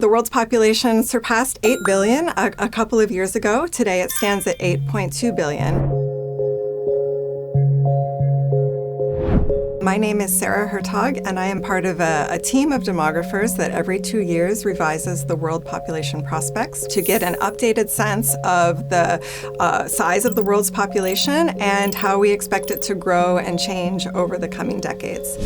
The world's population surpassed 8 billion a couple of years ago. Today it stands at 8.2 billion. My name is Sarah Hertog, and I am part of a team of demographers that every 2 years revises the world population prospects to get an updated sense of the size of the world's population and how we expect it to grow and change over the coming decades.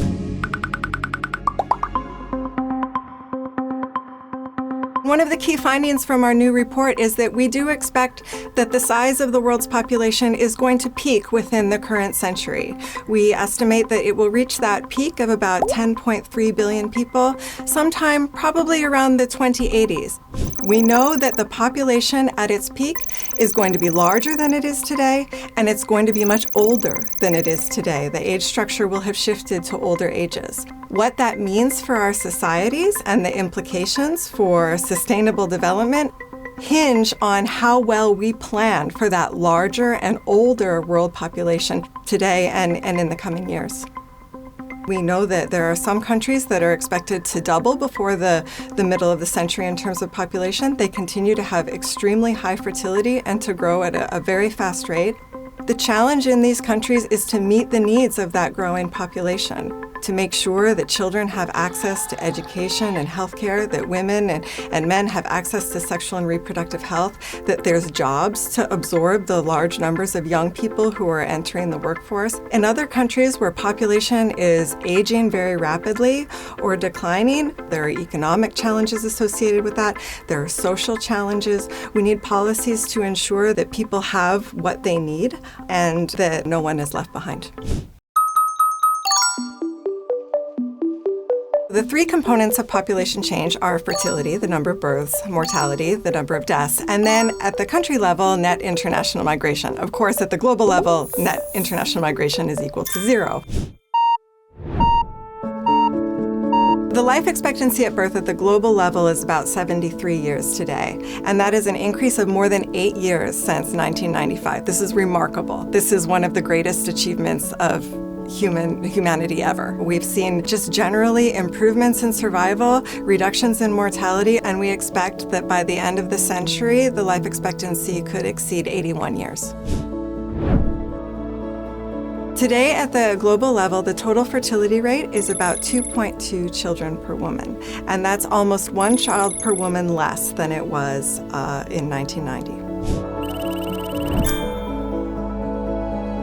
One of the key findings from our new report is that we do expect that the size of the world's population is going to peak within the current century. We estimate that it will reach that peak of about 10.3 billion people sometime probably around the 2080s. We know that the population at its peak is going to be larger than it is today, and it's going to be much older than it is today. The age structure will have shifted to older ages. What that means for our societies and the implications for sustainable development hinge on how well we plan for that larger and older world population today and in the coming years. We know that there are some countries that are expected to double before the middle of the century in terms of population. They continue to have extremely high fertility and to grow at a very fast rate. The challenge in these countries is to meet the needs of that growing population, to make sure that children have access to education and healthcare, that women and men have access to sexual and reproductive health, that there's jobs to absorb the large numbers of young people who are entering the workforce. In other countries where population is aging very rapidly or declining, there are economic challenges associated with that. There are social challenges. We need policies to ensure that people have what they need and that no one is left behind. The three components of population change are fertility, the number of births, mortality, the number of deaths, and then at the country level, net international migration. Of course, at the global level, net international migration is equal to 0. The life expectancy at birth at the global level is about 73 years today, and that is an increase of more than 8 years since 1995. This is remarkable. This is one of the greatest achievements of humanity ever. We've seen just generally improvements in survival, reductions in mortality, and we expect that by the end of the century, the life expectancy could exceed 81 years. Today, at the global level, the total fertility rate is about 2.2 children per woman, and that's almost 1 child per woman less than it was in 1990.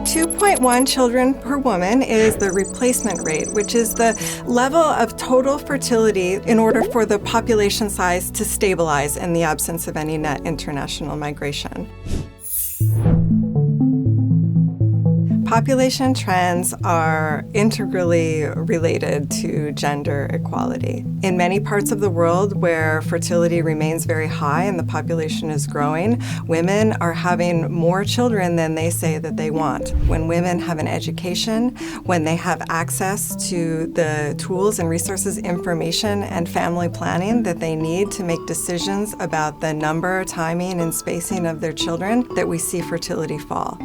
2.1 children per woman is the replacement rate, which is the level of total fertility in order for the population size to stabilize in the absence of any net international migration. Population trends are integrally related to gender equality. In many parts of the world where fertility remains very high and the population is growing, women are having more children than they say that they want. When women have an education, when they have access to the tools and resources, information, and family planning that they need to make decisions about the number, timing, and spacing of their children, that we see fertility fall.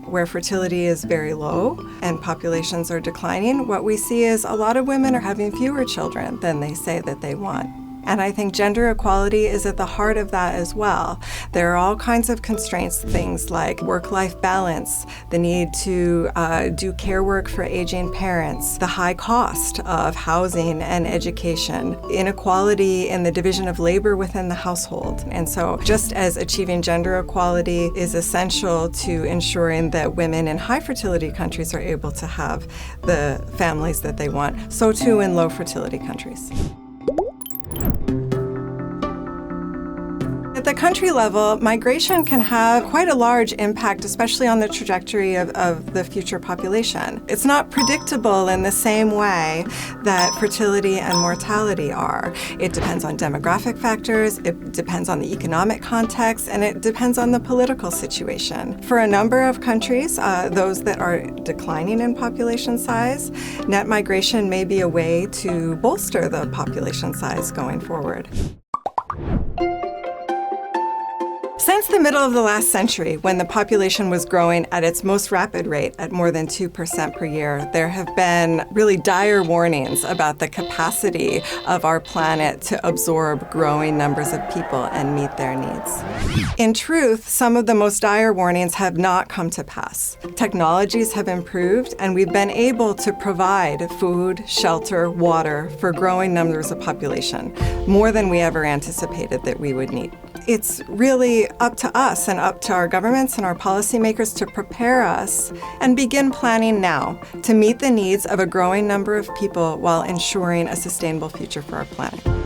Where fertility is very low and populations are declining, what we see is a lot of women are having fewer children than they say that they want. And I think gender equality is at the heart of that as well. There are all kinds of constraints, things like work-life balance, the need to do care work for aging parents, the high cost of housing and education, inequality in the division of labor within the household. And so just as achieving gender equality is essential to ensuring that women in high fertility countries are able to have the families that they want, so too in low fertility countries. At the country level, migration can have quite a large impact, especially on the trajectory of the future population. It's not predictable in the same way that fertility and mortality are. It depends on demographic factors, it depends on the economic context, and it depends on the political situation. For a number of countries, those that are declining in population size, net migration may be a way to bolster the population size going forward. Since Since the middle of the last century, when the population was growing at its most rapid rate at more than 2% per year, there have been really dire warnings about the capacity of our planet to absorb growing numbers of people and meet their needs. In truth, some of the most dire warnings have not come to pass. Technologies have improved, and we've been able to provide food, shelter, water for growing numbers of population, more than we ever anticipated that we would need. It's really up to us and up to our governments and our policymakers to prepare us and begin planning now to meet the needs of a growing number of people while ensuring a sustainable future for our planet.